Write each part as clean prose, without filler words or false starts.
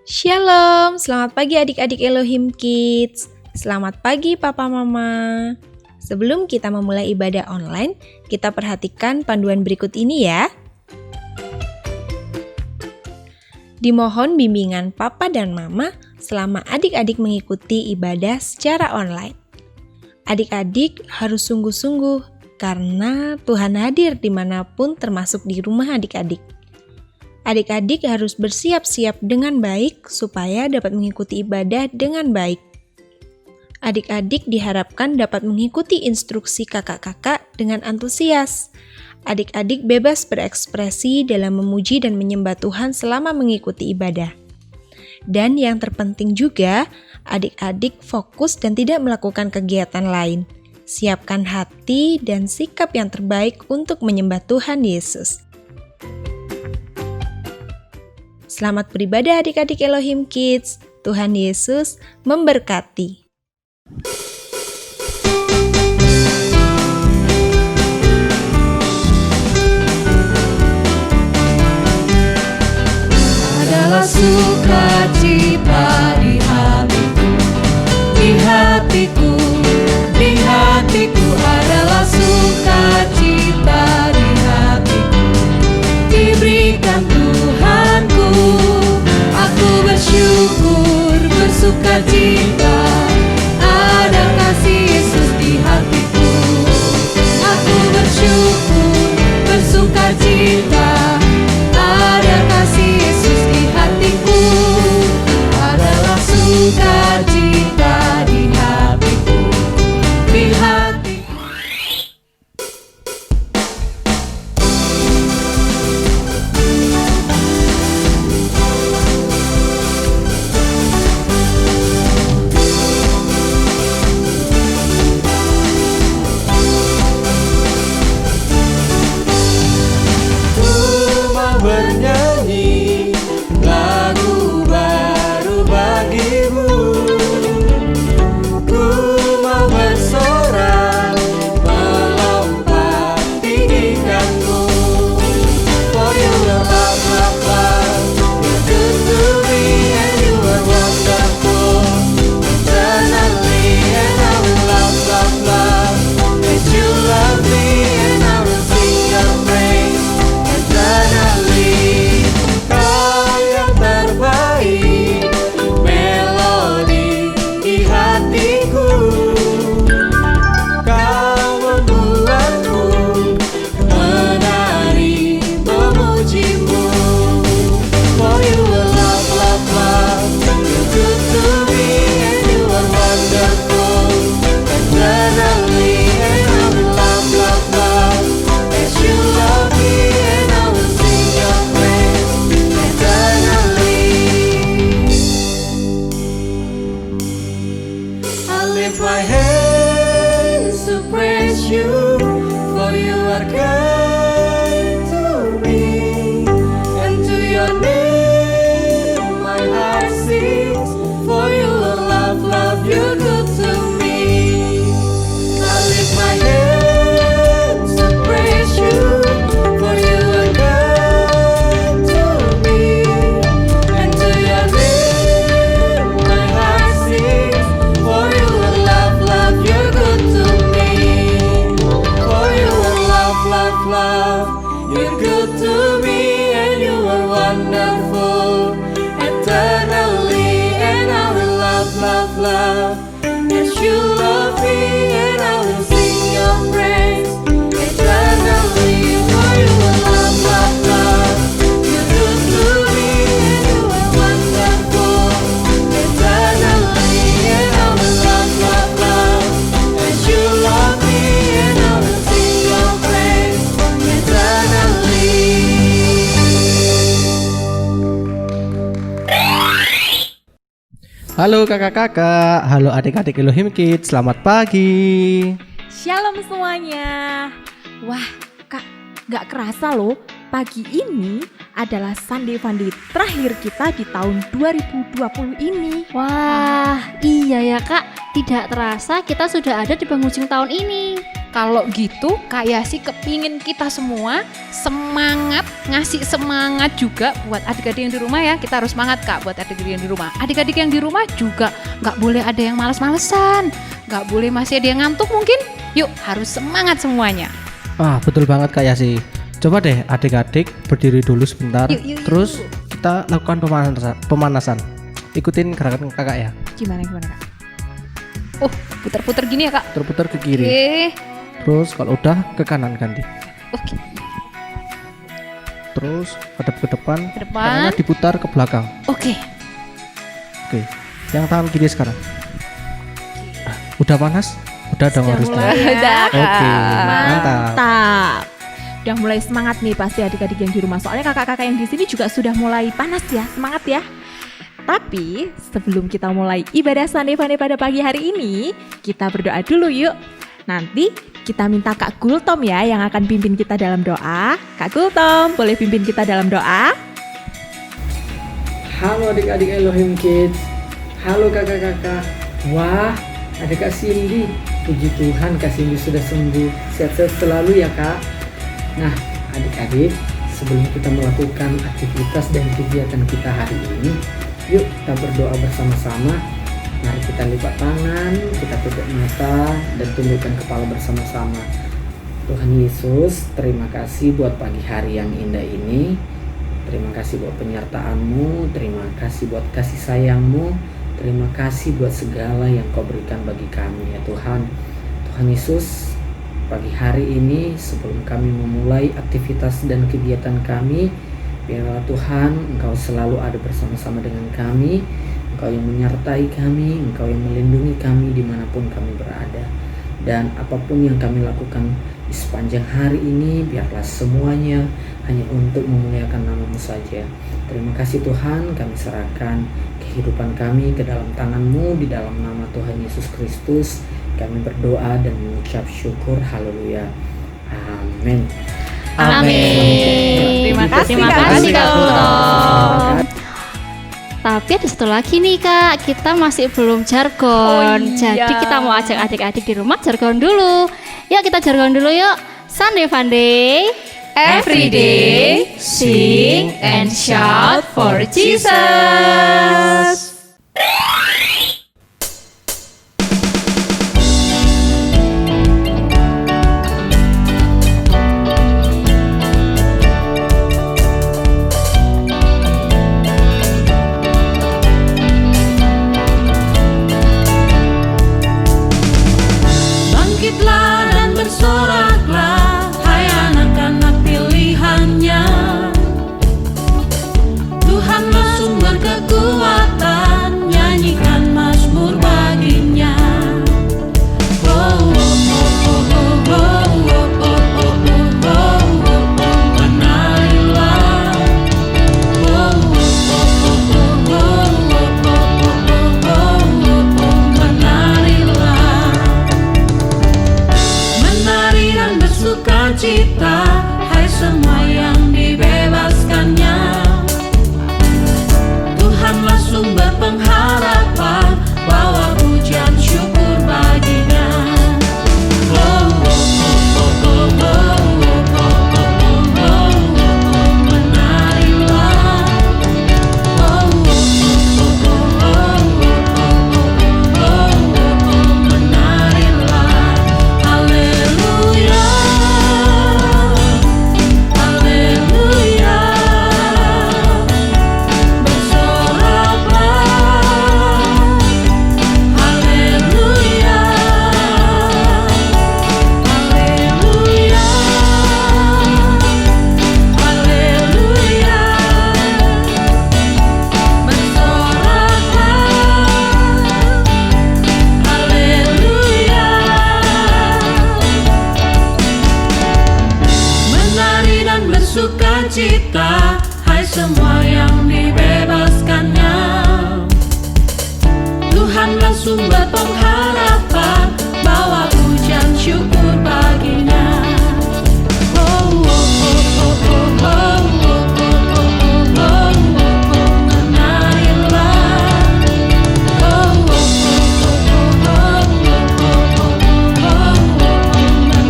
Shalom, selamat pagi adik-adik Elohim Kids. Selamat pagi Papa Mama. Sebelum kita memulai ibadah online, kita perhatikan panduan berikut ini ya. Dimohon bimbingan Papa dan Mama selama adik-adik mengikuti ibadah secara online. Adik-adik harus sungguh-sungguh karena Tuhan hadir dimanapun termasuk di rumah adik-adik. Adik-adik harus bersiap-siap dengan baik supaya dapat mengikuti ibadah dengan baik. Adik-adik diharapkan dapat mengikuti instruksi kakak-kakak dengan antusias. Adik-adik bebas berekspresi dalam memuji dan menyembah Tuhan selama mengikuti ibadah. Dan yang terpenting juga, adik-adik fokus dan tidak melakukan kegiatan lain. Siapkan hati dan sikap yang terbaik untuk menyembah Tuhan Yesus. Selamat beribadah adik-adik Elohim Kids. Tuhan Yesus memberkati. Adalah sukacita di hatiku, di hatiku, di hatiku adalah sukacita di hatiku, diberikan Tuhanku. Aku bersyukur, bersukacita, ada kasih Yesus di hatiku. Aku bersyukur, bersukacita, ada kasih Yesus di hatiku. Adalah sukacita di hatiku, di hatiku. Ku mau bernyanyi lagu baru bagimu. Ku mau bersorak melompat tinggikanmu. For you are love, love, love. You're good to me and you are wonderful. Eternally and I will love, love, love. As you love me and I will sing your praise. Eternally, kau yang terbaik, melodi di hatiku. Kau membuatku menari memujimu. For you are love, love, love. You're good to me and you are wonderful. Eternally and I will love, love, love. As you love me and I will sing your praise. Eternally, I lift my hands to praise you, for you are kind to me, and to your name my heart sings. For you are love, love, you're good to me. I lift my hands to praise you, for you are kind to me, and to your name my heart sings. For you are love, love, you're good to me. For you are love, love, love, you're good to me, and you are wonderful. Eternally, and I will love, love, love. As you love me, and I will sing your praise. Eternally, for you are love, love, love. You're good to me, and you are wonderful. Eternally, and I will love, love, love. As you love me, and I will sing your praise. Eternally. Halo kakak-kakak, halo adik-adik Elohim Kids, selamat pagi. Shalom semuanya. Wah, Kak, gak kerasa loh, pagi ini adalah Sunday Funday terakhir kita di tahun 2020 ini. Wah, iya ya Kak, tidak terasa kita sudah ada di penghujung tahun ini. Kalau gitu kayak sih kepingin kita semua semangat, ngasih semangat juga buat adik-adik yang di rumah ya. Kita harus semangat Kak buat adik-adik yang di rumah. Adik-adik yang di rumah juga gak boleh ada yang malas-malesan, gak boleh masih ada yang ngantuk mungkin. Yuk harus semangat semuanya. Betul banget Kak Yasi. Coba deh adik-adik berdiri dulu sebentar. Yuk. Terus kita lakukan pemanasan. Ikutin gerakan kakak ya. Gimana Kak? Oh, putar-putar gini ya Kak? Terputar ke kiri. Oke. Terus kalau udah ke kanan ganti. Oke. Terus hadap ke depan. Ke depan. Tangannya diputar ke belakang. Oke. Oke. Yang tangan kiri sekarang. Udah panas? Udah dong harusnya. Udah, Kak. Oke, mantap. Mantap. Udah mulai semangat nih pasti adik-adik yang di rumah. Soalnya kakak-kakak yang di sini juga sudah mulai panas ya, semangat ya. Tapi sebelum kita mulai ibadah Sunday Funday pada pagi hari ini, kita berdoa dulu yuk. Nanti kita minta Kak Gultom ya yang akan pimpin kita dalam doa. Kak Gultom, boleh pimpin kita dalam doa? Halo adik-adik Elohim Kids. Halo kakak-kakak. Wah, ada Kak Cindy. Puji Tuhan Kak Cindy sudah sembuh. Sehat-sehat selalu ya Kak. Nah adik-adik, sebelum kita melakukan aktivitas dan kegiatan kita hari ini, yuk kita berdoa bersama-sama. Mari kita lipat tangan, kita tutup mata, dan tundukkan kepala bersama-sama. Tuhan Yesus, terima kasih buat pagi hari yang indah ini. Terima kasih buat penyertaan-Mu, terima kasih buat kasih sayang-Mu, terima kasih buat segala yang Kau berikan bagi kami ya Tuhan. Tuhan Yesus, pagi hari ini sebelum kami memulai aktivitas dan kegiatan kami, biarlah Tuhan Engkau selalu ada bersama-sama dengan kami. Engkau yang menyertai kami, Engkau yang melindungi kami dimanapun kami berada. Dan apapun yang kami lakukan di sepanjang hari ini, biarlah semuanya hanya untuk memuliakan nama-Mu saja. Terima kasih Tuhan, kami serahkan kehidupan kami ke dalam tangan-Mu, di dalam nama Tuhan Yesus Kristus. Kami berdoa dan mengucap syukur, haleluya. Amin. Amin. Terima kasih Kak Gultom. Tapi ada satu lagi nih Kak, kita masih belum jargon. Oh iya. Jadi kita mau ajak adik-adik di rumah jargon dulu. Yuk kita jargon dulu yuk. Sunday Funday, Every day, sing and shout for Jesus. Bangkitlah dan bersoraklah, hai anak-anak pilihannya. Tuhanlah sumber kekuatan, nyanyikan mazmur baginya. Oh, oh, oh, oh, oh, oh, oh, oh, oh, oh, oh, menarilah. Oh, oh, oh, oh, oh, oh, oh, menarilah. Menari dan bersuka cita, hai semua yang dibebaskannya. Tuhanlah sumber pengharapan, bawa pujian syukur baginya. Oh, oh, oh, oh, oh, oh, oh, oh, oh, oh, menarilah. Oh, oh, oh, oh, oh, oh, oh, menarilah. Haleluya, haleluya, bersoraklah. Haleluya, haleluya, haleluya, bersoraklah. Haleluya. Menari dan bersuka cita, hai semua yang dibebaskannya. Tuhanlah sumber pengharapan, bawa pujian syukur baginya. Oh, oh, oh, oh, oh, oh, oh, oh, oh, oh, menarilah. Oh, oh, oh, oh, oh, oh, oh, oh, menarilah.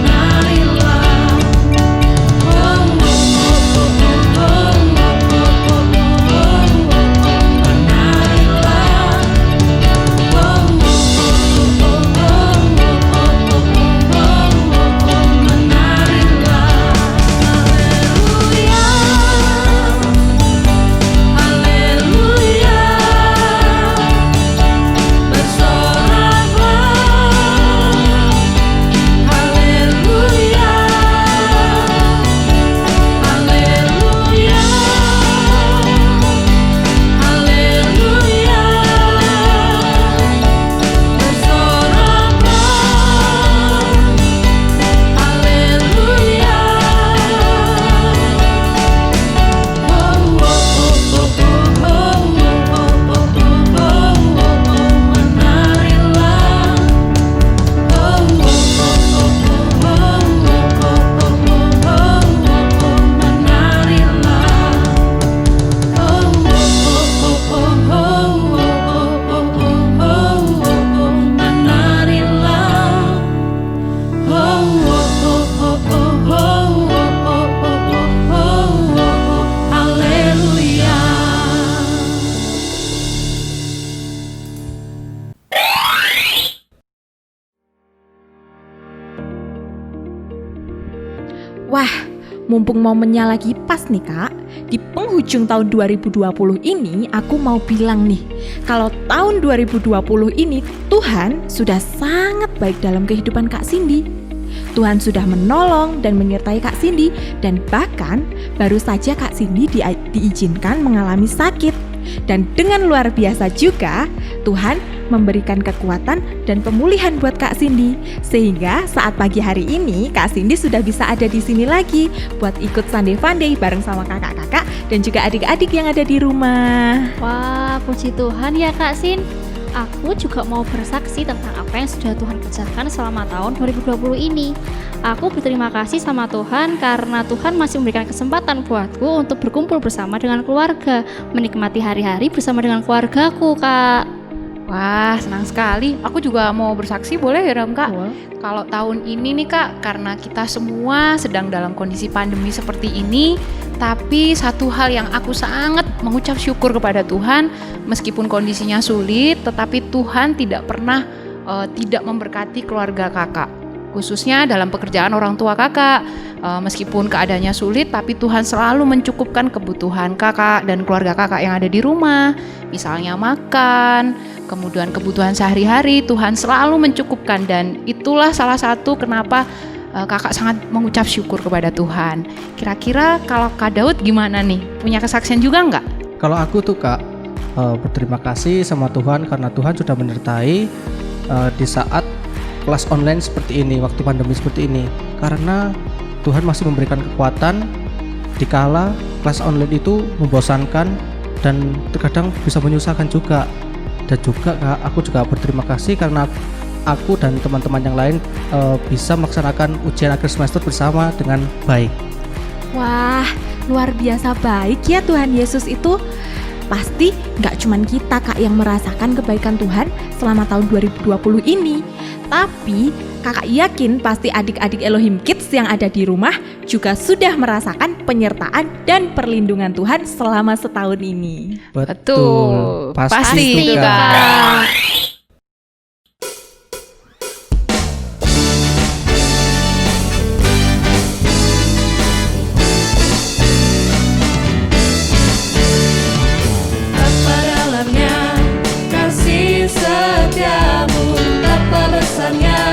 mumpung momennya lagi pas nih Kak, di penghujung tahun 2020 ini aku mau bilang nih, kalau tahun 2020 ini Tuhan sudah sangat baik dalam kehidupan Kak Cindy. Tuhan sudah menolong dan menyertai Kak Cindy, dan bahkan baru saja Kak Cindy diizinkan mengalami sakit. Dan dengan luar biasa juga, Tuhan memberikan kekuatan dan pemulihan buat Kak Cindy. Sehingga saat pagi hari ini, Kak Cindy sudah bisa ada di sini lagi buat ikut Sunday Funday bareng sama kakak-kakak dan juga adik-adik yang ada di rumah. Wah, puji Tuhan ya Kak Sin. Aku juga mau bersaksi tentang apa yang sudah Tuhan kerjakan selama tahun 2020 ini. Aku berterima kasih sama Tuhan karena Tuhan masih memberikan kesempatan buatku untuk berkumpul bersama dengan keluarga, menikmati hari-hari bersama dengan keluargaku, Kak. Wah, senang sekali. Aku juga mau bersaksi, boleh ya Ram, Kak? Boleh. Kalau tahun ini nih Kak, karena kita semua sedang dalam kondisi pandemi seperti ini, tapi satu hal yang aku sangat mengucap syukur kepada Tuhan, meskipun kondisinya sulit, tetapi Tuhan tidak pernah tidak memberkati keluarga kakak, khususnya dalam pekerjaan orang tua kakak. Meskipun keadaannya sulit, tapi Tuhan selalu mencukupkan kebutuhan kakak dan keluarga kakak yang ada di rumah, misalnya makan, kemudian kebutuhan sehari-hari, Tuhan selalu mencukupkan, dan itulah salah satu kenapa kakak sangat mengucap syukur kepada Tuhan. Kira-kira kalau Kak Daud gimana nih? Punya kesaksian juga nggak? Kalau aku tuh Kak, berterima kasih sama Tuhan karena Tuhan sudah menyertai di saat kelas online seperti ini, waktu pandemi seperti ini. Karena Tuhan masih memberikan kekuatan dikala kelas online itu membosankan dan terkadang bisa menyusahkan juga. Dan juga Kak, aku juga berterima kasih karena aku dan teman-teman yang lain bisa melaksanakan ujian akhir semester bersama dengan baik. Wah, luar biasa baik ya Tuhan Yesus itu. Pasti gak cuman kita Kak yang merasakan kebaikan Tuhan selama tahun 2020 ini, tapi kakak yakin pasti adik-adik Elohim Kids yang ada di rumah juga sudah merasakan penyertaan dan perlindungan Tuhan selama setahun ini. Betul. Pasti itu, Kak. Kak. Betapa dalamnya kasih setiamu, betapa besarnya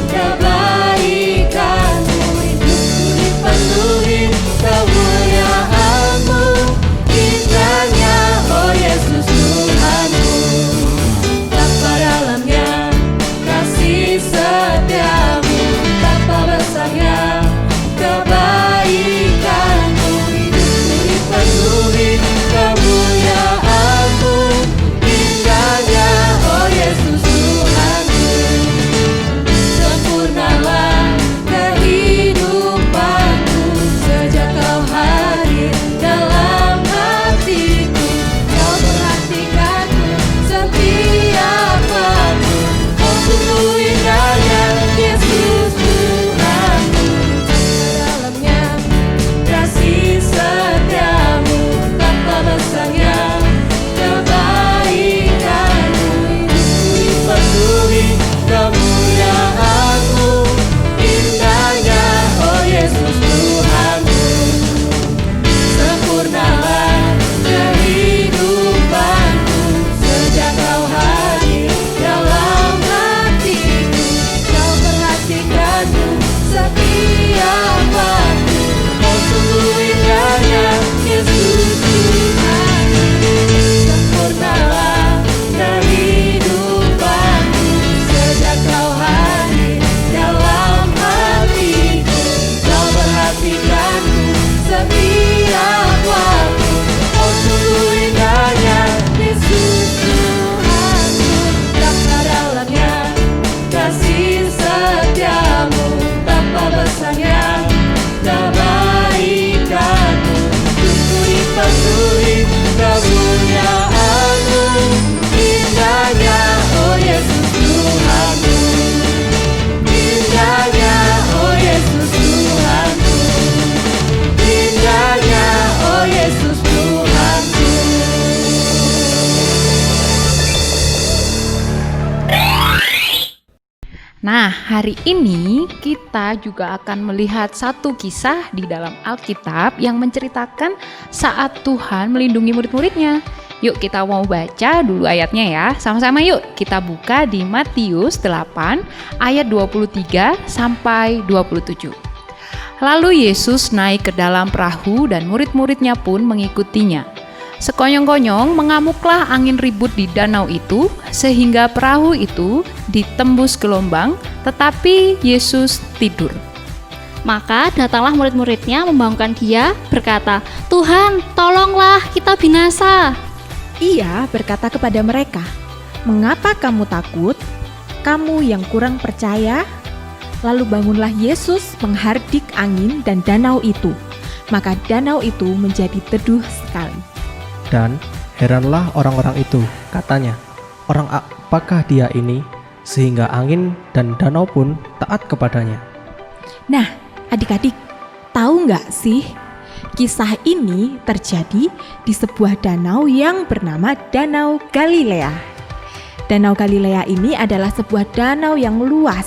kebaikanmu. Hidupku dipenuhi kemuliaanmu, indahnya oh Yesus Tuhanku. Nah, hari ini kita juga akan melihat satu kisah di dalam Alkitab yang menceritakan saat Tuhan melindungi murid-muridnya. Yuk kita mau baca dulu ayatnya ya. Sama-sama yuk kita buka di Matius 8 ayat 23 sampai 27. Lalu Yesus naik ke dalam perahu dan murid-muridnya pun mengikutinya. Sekonyong-konyong mengamuklah angin ribut di danau itu, sehingga perahu itu ditembus gelombang, tetapi Yesus tidur. Maka datanglah murid-muridnya membangunkan dia, berkata, "Tuhan, tolonglah, kita binasa." Ia berkata kepada mereka, "Mengapa kamu takut? Kamu yang kurang percaya?" Lalu bangunlah Yesus menghardik angin dan danau itu. Maka danau itu menjadi teduh sekali. Dan heranlah orang-orang itu, katanya, "Orang apakah dia ini, sehingga angin dan danau pun taat kepadanya?" Nah, adik-adik, tahu nggak sih? Kisah ini terjadi di sebuah danau yang bernama Danau Galilea. Danau Galilea ini adalah sebuah danau yang luas.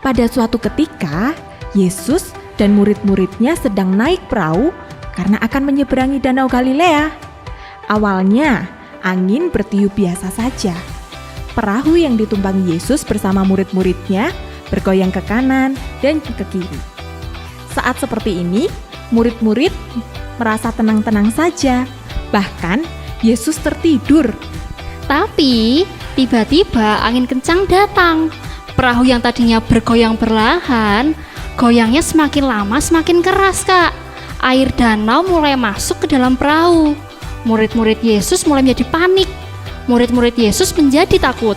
Pada suatu ketika, Yesus dan murid-muridnya sedang naik perahu karena akan menyeberangi Danau Galilea. Awalnya, angin bertiup biasa saja. Perahu yang ditumpangi Yesus bersama murid-muridnya bergoyang ke kanan dan ke kiri. Saat seperti ini, murid-murid merasa tenang-tenang saja. Bahkan, Yesus tertidur. Tapi tiba-tiba angin kencang datang. Perahu yang tadinya bergoyang perlahan, goyangnya semakin lama semakin keras, Kak. Air danau mulai masuk ke dalam perahu. Murid-murid Yesus mulai menjadi panik. Murid-murid Yesus menjadi takut.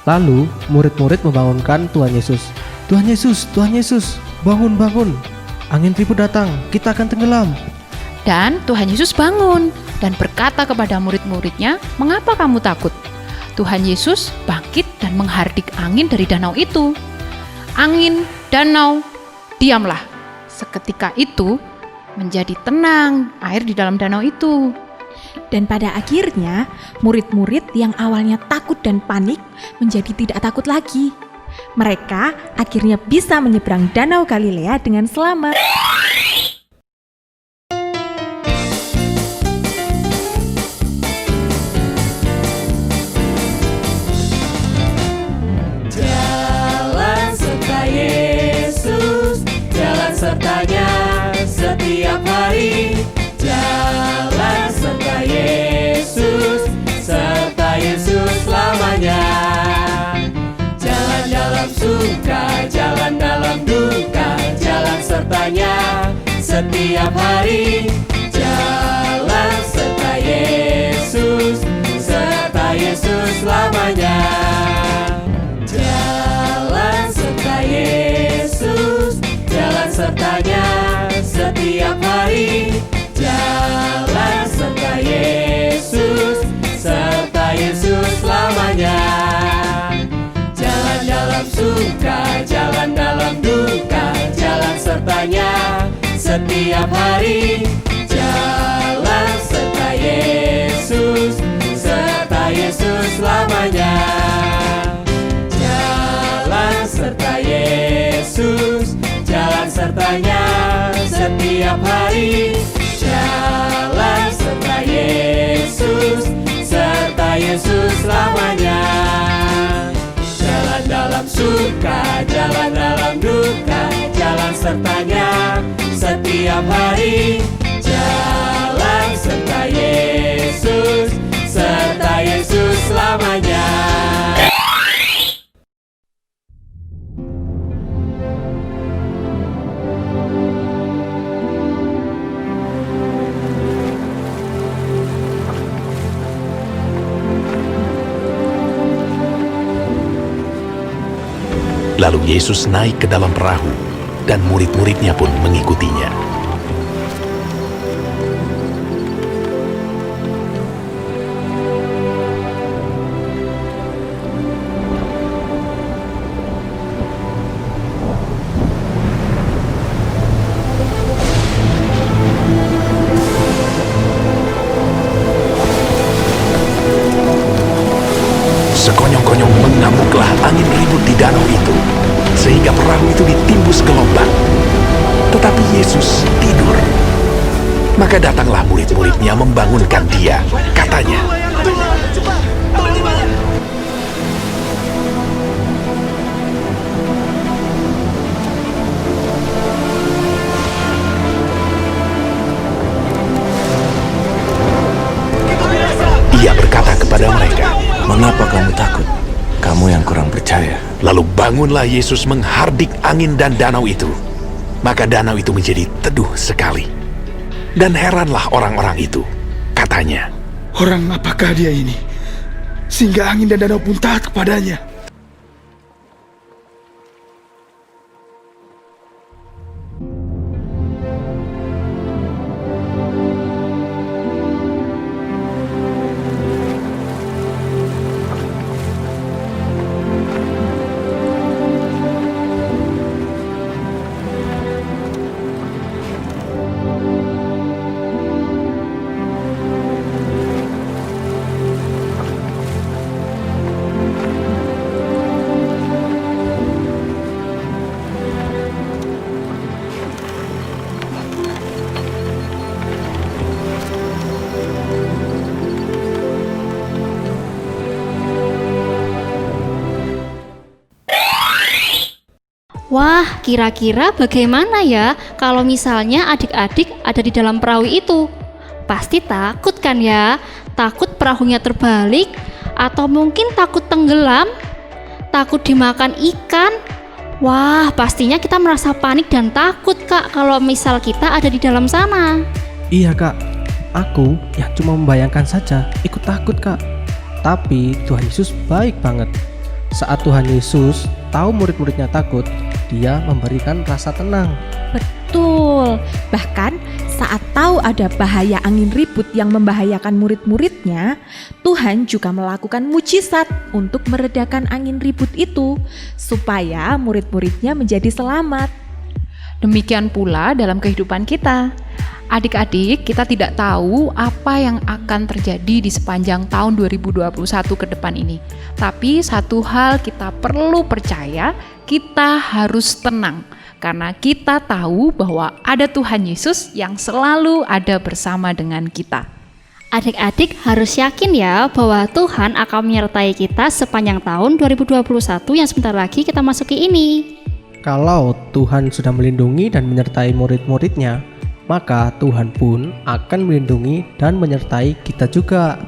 Lalu murid-murid membangunkan Tuhan Yesus. "Tuhan Yesus, Tuhan Yesus, bangun, bangun. Angin ribut datang, kita akan tenggelam." Dan Tuhan Yesus bangun dan berkata kepada murid-muridnya, "Mengapa kamu takut?" Tuhan Yesus bangkit dan menghardik angin dari danau itu. Angin, danau, diamlah. Seketika itu menjadi tenang air di dalam danau itu. Dan pada akhirnya, murid-murid yang awalnya takut dan panik menjadi tidak takut lagi. Mereka akhirnya bisa menyeberang Danau Galilea dengan selamat. Jalan serta Yesus, jalan sertanya setiap hari. Jalan serta Yesus, serta Yesus selamanya. Jalan dalam suka, jalan dalam duka, jalan sertanya setiap hari. Jalan serta Yesus, serta Yesus selamanya. Jalan serta Yesus, jalan sertanya setiap hari. Jalan serta Yesus, serta Yesus selamanya. Jalan dalam suka, jalan dalam duka, jalan sertanya setiap hari. Jalan serta Yesus, serta Yesus selamanya. Jalan serta Yesus, jalan sertanya setiap hari. Jalan serta Yesus, serta Yesus selamanya. Jalan dalam suka, jalan dalam duka, jalan sertanya setiap hari. Jalan serta Yesus, serta Yesus selamanya. Lalu Yesus naik ke dalam perahu, dan murid-muridnya pun mengikutinya. Sekonyong-konyong mengamuklah angin ribut di danau itu, sehingga perahu itu ditimbus gelombang. Tetapi Yesus tidur. Maka datanglah murid-muridnya membangunkan dia. Katanya, ia berkata kepada mereka, "Mengapa kamu takut? Kamu yang kurang percaya." lalu bangunlah Yesus menghardik angin dan danau itu. Maka danau itu menjadi teduh sekali. Dan heranlah orang-orang itu. Katanya, Orang apakah dia ini? Sehingga angin dan danau pun taat kepadanya. Wah, kira-kira bagaimana ya kalau misalnya adik-adik ada di dalam perahu itu? Pasti takut kan ya? Takut perahunya terbalik? Atau mungkin takut tenggelam? Takut dimakan ikan? Wah, pastinya kita merasa panik dan takut, Kak, kalau misal kita ada di dalam sana. Iya Kak, aku yang cuma membayangkan saja ikut takut Kak. Tapi Tuhan Yesus baik banget. Saat Tuhan Yesus tahu murid-muridnya takut, dia memberikan rasa tenang. Betul. Bahkan saat tahu ada bahaya angin ribut yang membahayakan murid-muridnya, Tuhan juga melakukan mujizat untuk meredakan angin ribut itu supaya murid-muridnya menjadi selamat. Demikian pula dalam kehidupan kita. Adik-adik, kita tidak tahu apa yang akan terjadi di sepanjang tahun 2021 ke depan ini. Tapi satu hal kita perlu percaya, kita harus tenang. Karena kita tahu bahwa ada Tuhan Yesus yang selalu ada bersama dengan kita. Adik-adik harus yakin ya bahwa Tuhan akan menyertai kita sepanjang tahun 2021 yang sebentar lagi kita masuki ini. Kalau Tuhan sudah melindungi dan menyertai murid-muridnya, maka Tuhan pun akan melindungi dan menyertai kita juga.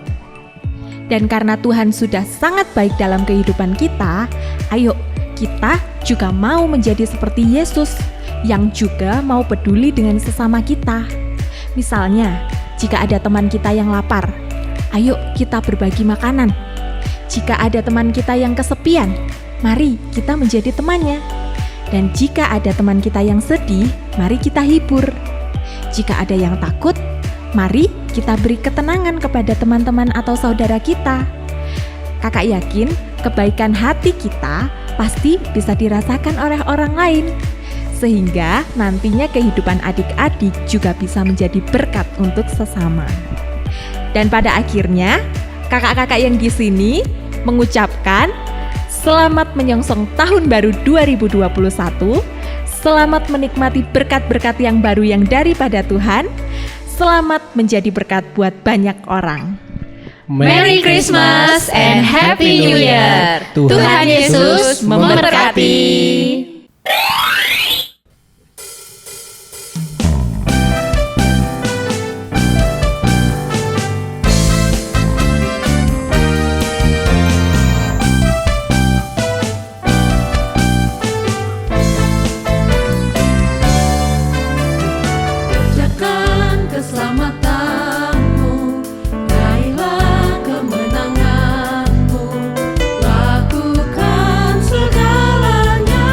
Dan karena Tuhan sudah sangat baik dalam kehidupan kita, ayo kita juga mau menjadi seperti Yesus yang juga mau peduli dengan sesama kita. Misalnya, jika ada teman kita yang lapar, ayo kita berbagi makanan. Jika ada teman kita yang kesepian, mari kita menjadi temannya. Dan jika ada teman kita yang sedih, mari kita hibur. Jika ada yang takut, mari kita beri ketenangan kepada teman-teman atau saudara kita. Kakak yakin kebaikan hati kita pasti bisa dirasakan oleh orang lain, sehingga nantinya kehidupan adik-adik juga bisa menjadi berkat untuk sesama. Dan pada akhirnya, kakak-kakak yang di sini mengucapkan selamat menyongsong tahun baru 2021. Selamat menikmati berkat-berkat yang baru yang daripada Tuhan. Selamat menjadi berkat buat banyak orang. Merry Christmas and Happy New Year. Tuhan Yesus memberkati. Kerjakan keselamatanmu, raihlah kemenanganmu, lakukan segalanya,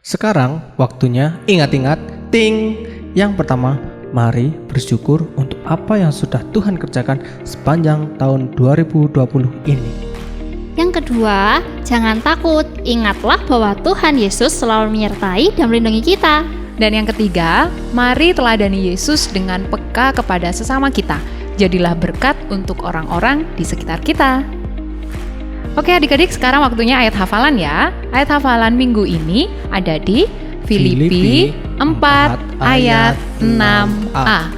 Sekarang waktunya ingat-ingat, ting. Yang pertama, mari bersyukur untuk apa yang sudah Tuhan kerjakan sepanjang tahun 2020 ini. Yang kedua, jangan takut. Ingatlah bahwa Tuhan Yesus selalu menyertai dan melindungi kita. Dan yang ketiga, mari teladani Yesus dengan peka kepada sesama kita. Jadilah berkat untuk orang-orang di sekitar kita. Oke adik-adik, sekarang waktunya ayat hafalan ya. Ayat hafalan minggu ini ada di Filipi 4 ayat 6a.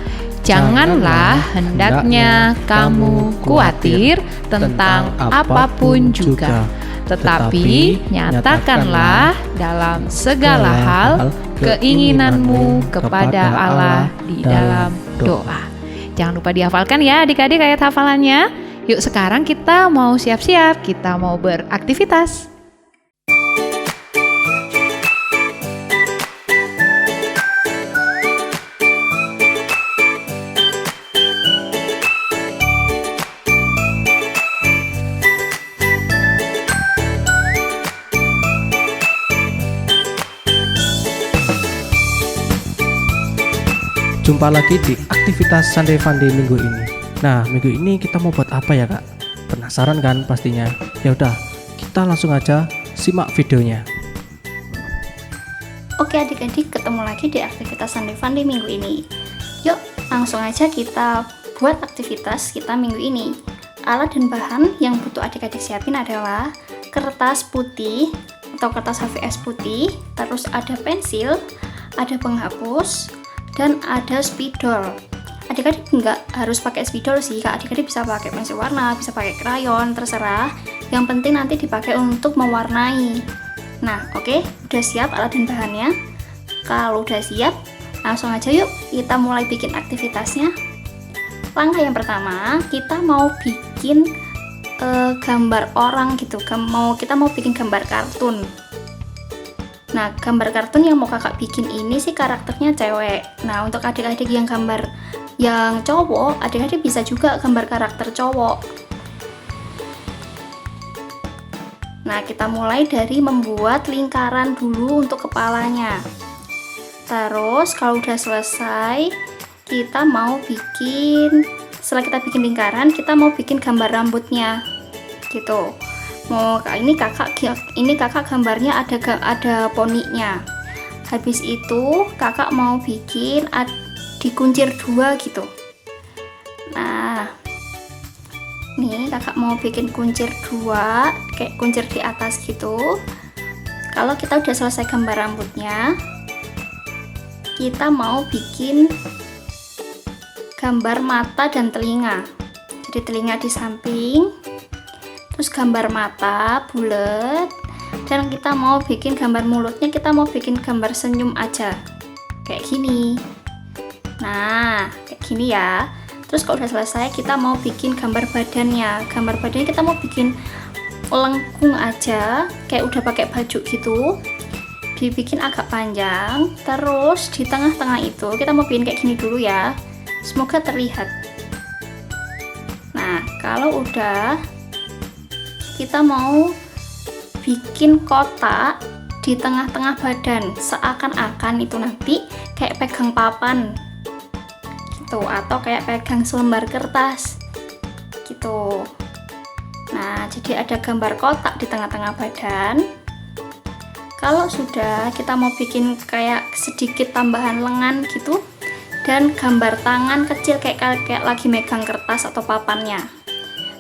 Janganlah hendaknya kamu khawatir tentang apapun juga, tetapi nyatakanlah dalam segala hal keinginanmu kepada Allah di dalam doa. Jangan lupa dihafalkan ya adik-adik ayat hafalannya. Yuk sekarang kita mau siap-siap, kita mau beraktivitas. Jumpa lagi di aktivitas Sunday Funday minggu ini. Nah, minggu ini kita mau buat apa ya, Kak? Penasaran kan pastinya? Ya udah, kita langsung aja simak videonya. Oke adik-adik, ketemu lagi di aktivitas Sunday Funday minggu ini. Yuk, langsung aja kita buat aktivitas kita minggu ini. Alat dan bahan yang butuh adik-adik siapin adalah kertas putih atau kertas HVS putih, terus ada pensil, ada penghapus, dan ada spidol. Adik-adik nggak harus pakai spidol sih, Kak. Adik-adik bisa pakai pensil warna, bisa pakai krayon, terserah. Yang penting nanti dipakai untuk mewarnai. Nah, oke, udah siap alat dan bahannya? Kalau udah siap, langsung aja yuk kita mulai bikin aktivitasnya. Langkah yang pertama, kita mau bikin gambar orang gitu. Kita mau bikin gambar kartun. Nah, gambar kartun yang mau kakak bikin ini sih karakternya cewek. Nah, untuk adik-adik yang gambar yang cowok, adik-adik bisa juga gambar karakter cowok. Nah, kita mulai dari membuat lingkaran dulu untuk kepalanya. Terus, kalau udah selesai, kita mau bikin, setelah kita bikin lingkaran, kita mau bikin gambar rambutnya. Gitu. Ini kakak gambarnya ada poninya. Habis itu kakak mau bikin dikuncir 2 gitu. Nah, nih kakak mau bikin kuncir 2, kayak kuncir di atas gitu. Kalau kita udah selesai gambar rambutnya, kita mau bikin gambar mata dan telinga. Jadi telinga di samping, terus gambar mata bulat, dan kita mau bikin gambar mulutnya, kita mau bikin gambar senyum aja kayak gini. Nah, kayak gini ya. Terus kalau udah selesai, kita mau bikin gambar badannya. Gambar badannya kita mau bikin lengkung aja, kayak udah pakai baju gitu. Dibikin agak panjang. Terus di tengah-tengah itu kita mau bikin kayak gini dulu ya. Semoga terlihat. Nah, kalau udah, kita mau bikin kotak di tengah-tengah badan, seakan-akan itu nanti kayak pegang papan gitu, atau kayak pegang selembar kertas gitu. Nah, jadi ada gambar kotak di tengah-tengah badan. Kalau sudah, kita mau bikin kayak sedikit tambahan lengan gitu, dan gambar tangan kecil kayak lagi megang kertas atau papannya.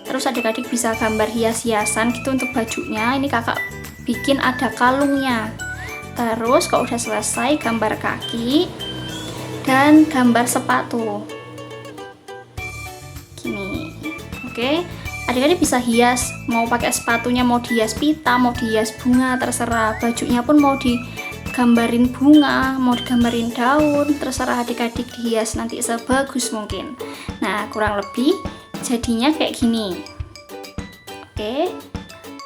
Terus adik-adik bisa gambar hias-hiasan gitu untuk bajunya. Ini kakak bikin ada kalungnya. Terus kalau udah selesai, gambar kaki dan gambar sepatu gini. Oke, adik-adik bisa hias, mau pakai sepatunya mau dihias pita, mau dihias bunga, terserah. Bajunya pun mau digambarin bunga, mau digambarin daun, terserah adik-adik dihias nanti sebagus mungkin. Nah, kurang lebih jadinya kayak gini. Oke.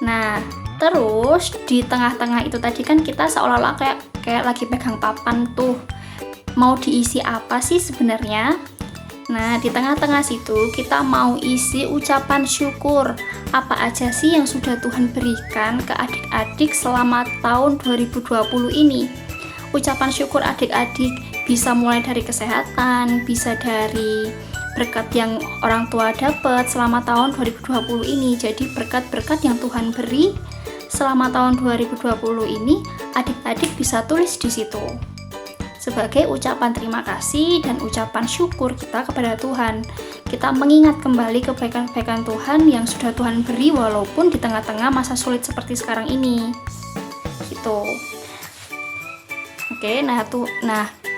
Nah, terus di tengah-tengah itu tadi kan kita seolah-olah kayak lagi pegang papan tuh. Mau diisi apa sih sebenarnya? Nah, di tengah-tengah situ kita mau isi ucapan syukur. Apa aja sih yang sudah Tuhan berikan ke adik-adik selama tahun 2020 ini? Ucapan syukur adik-adik bisa mulai dari kesehatan, bisa dari berkat yang orang tua dapat selama tahun 2020 ini. Jadi berkat-berkat yang Tuhan beri selama tahun 2020 ini, adik-adik bisa tulis di situ sebagai ucapan terima kasih dan ucapan syukur kita kepada Tuhan. Kita mengingat kembali kebaikan-kebaikan Tuhan yang sudah Tuhan beri walaupun di tengah-tengah masa sulit seperti sekarang ini. Gitu. Oke, nah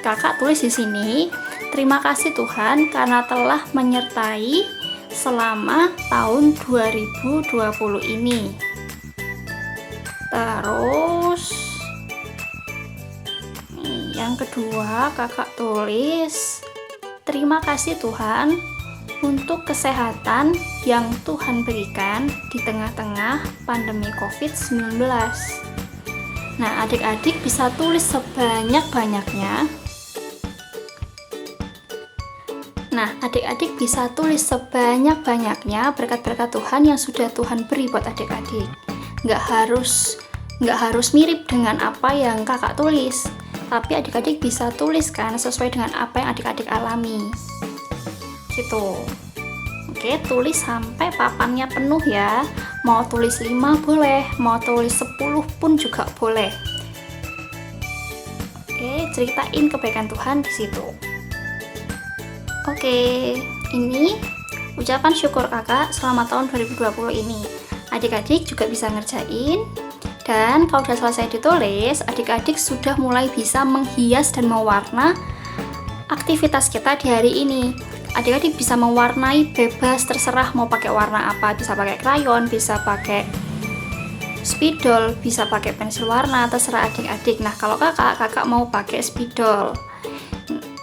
kakak tulis di sini, terima kasih Tuhan karena telah menyertai selama tahun 2020 ini. Terus yang kedua, kakak tulis, terima kasih Tuhan untuk kesehatan yang Tuhan berikan di tengah-tengah pandemi COVID-19. Nah, adik-adik bisa tulis sebanyak-banyaknya. Berkat-berkat Tuhan yang sudah Tuhan beri buat adik-adik. Nggak harus mirip dengan apa yang kakak tulis, tapi adik-adik bisa tuliskan sesuai dengan apa yang adik-adik alami. Gitu. Oke, tulis sampai papannya penuh ya. Mau tulis 5 boleh, mau tulis 10 pun juga boleh. Oke, ceritain kebaikan Tuhan di situ. Oke, ini ucapan syukur kakak selama tahun 2020 ini. Adik-adik juga bisa ngerjain. Dan kalau sudah selesai ditulis, adik-adik sudah mulai bisa menghias dan mewarna aktivitas kita di hari ini. Adik-adik bisa mewarnai bebas, terserah mau pakai warna apa. Bisa pakai krayon, bisa pakai spidol, bisa pakai pensil warna, terserah adik-adik. Nah, kalau kakak mau pakai spidol.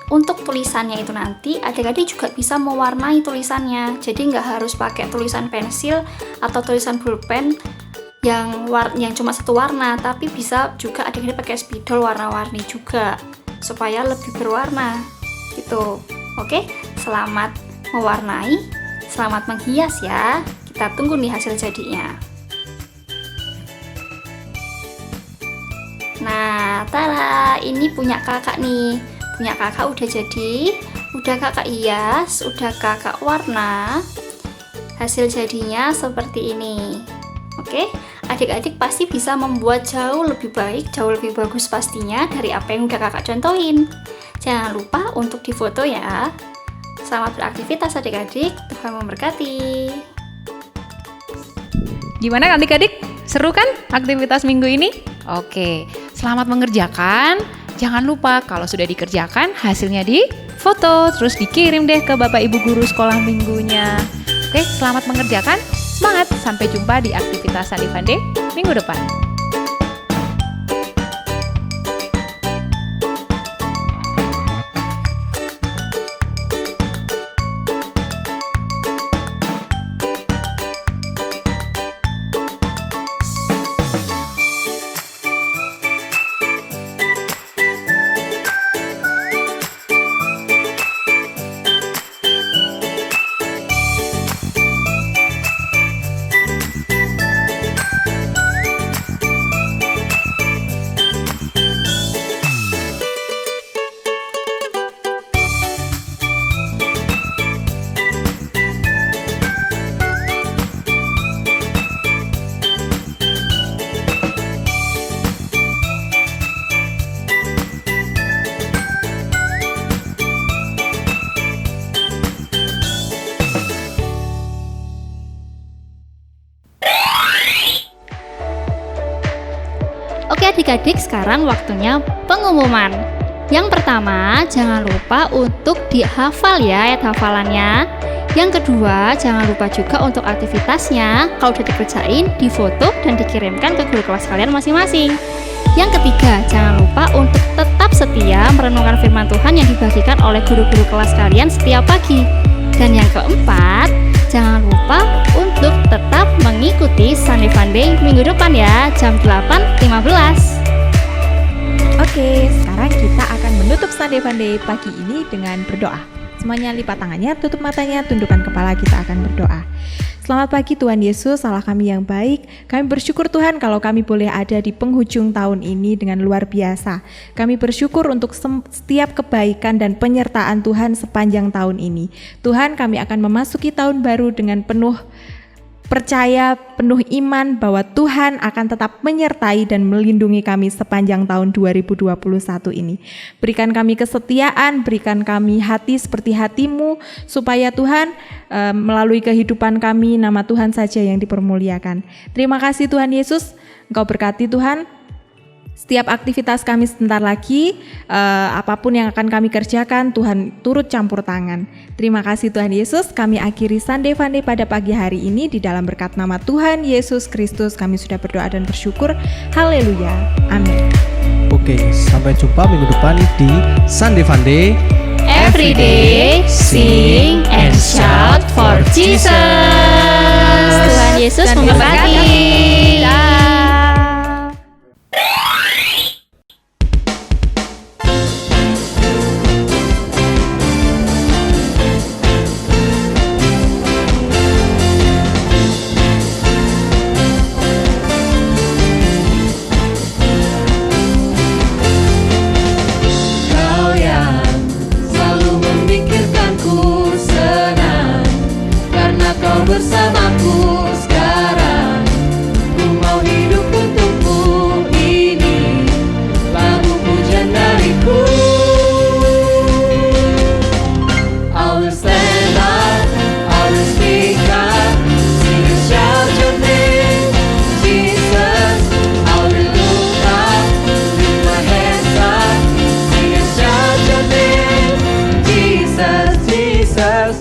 Untuk tulisannya itu nanti, adik-adik juga bisa mewarnai tulisannya. Jadi nggak harus pakai tulisan pensil atau tulisan pulpen yang cuma satu warna, tapi bisa juga adik-adik pakai spidol warna-warni juga supaya lebih berwarna gitu. Oke, selamat mewarnai, selamat menghias ya. Kita tunggu nih hasil jadinya. Nah, tada, ini punya kakak nih. Punya kakak udah jadi, udah kakak hias, udah kakak warna. Hasil jadinya seperti ini. Oke, adik-adik pasti bisa membuat jauh lebih baik, jauh lebih bagus pastinya dari apa yang udah kakak contohin. Jangan lupa untuk difoto ya. Selamat beraktivitas adik-adik, Tuhan memberkati. Gimana adik-adik? Seru kan aktivitas minggu ini? Oke, selamat mengerjakan. Jangan lupa kalau sudah dikerjakan hasilnya difoto, terus dikirim deh ke Bapak Ibu Guru sekolah minggunya. Oke, selamat mengerjakan. Semangat, sampai jumpa di aktivitas Sunday Fun Day minggu depan. Oke adik-adik, sekarang waktunya pengumuman. Yang pertama, jangan lupa untuk dihafal ya ayat hafalannya. Yang kedua, jangan lupa juga untuk aktivitasnya. Kalau udah dikerjain, difoto dan dikirimkan ke guru kelas kalian masing-masing. Yang ketiga, jangan lupa untuk tetap setia merenungkan firman Tuhan yang dibagikan oleh guru-guru kelas kalian setiap pagi. Dan yang keempat, jangan lupa untuk tetap mengikuti Sunday Fun Day minggu depan ya, jam 8.15. Oke, sekarang kita akan menutup Sunday Fun Day pagi ini dengan berdoa. Semuanya lipat tangannya, tutup matanya, tundukkan kepala, kita akan berdoa. Selamat pagi Tuhan Yesus, Allah kami yang baik. Kami bersyukur Tuhan kalau kami boleh ada di penghujung tahun ini dengan luar biasa. Kami bersyukur untuk setiap kebaikan dan penyertaan Tuhan sepanjang tahun ini. Tuhan, kami akan memasuki tahun baru dengan penuh percaya, penuh iman bahwa Tuhan akan tetap menyertai dan melindungi kami sepanjang tahun 2021 ini. Berikan kami kesetiaan, berikan kami hati seperti hati-Mu, supaya Tuhan melalui kehidupan kami, nama Tuhan saja yang dipermuliakan. Terima kasih Tuhan Yesus, Engkau berkati Tuhan setiap aktivitas kami sebentar lagi, apapun yang akan kami kerjakan, Tuhan turut campur tangan. Terima kasih Tuhan Yesus, kami akhiri Sunday Funday pada pagi hari ini di dalam berkat nama Tuhan Yesus Kristus kami sudah berdoa dan bersyukur. Haleluya, amin. Oke, sampai jumpa minggu depan di Sunday Funday. Every day, sing and shout for Jesus. Tuhan Yesus memberkati. Bersamaku sekarang, ku mau hidup untukmu. Ini lagu pujian dariku. I will stand up, I will speak up, sing and shout your name, Jesus. I will look up, lift my hands up, sing and shout your name, Jesus, Jesus.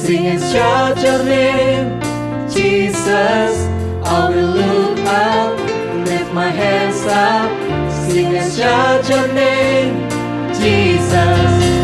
Sing and shout your name, Jesus. I will look up, lift my hands up, sing and shout your name, Jesus.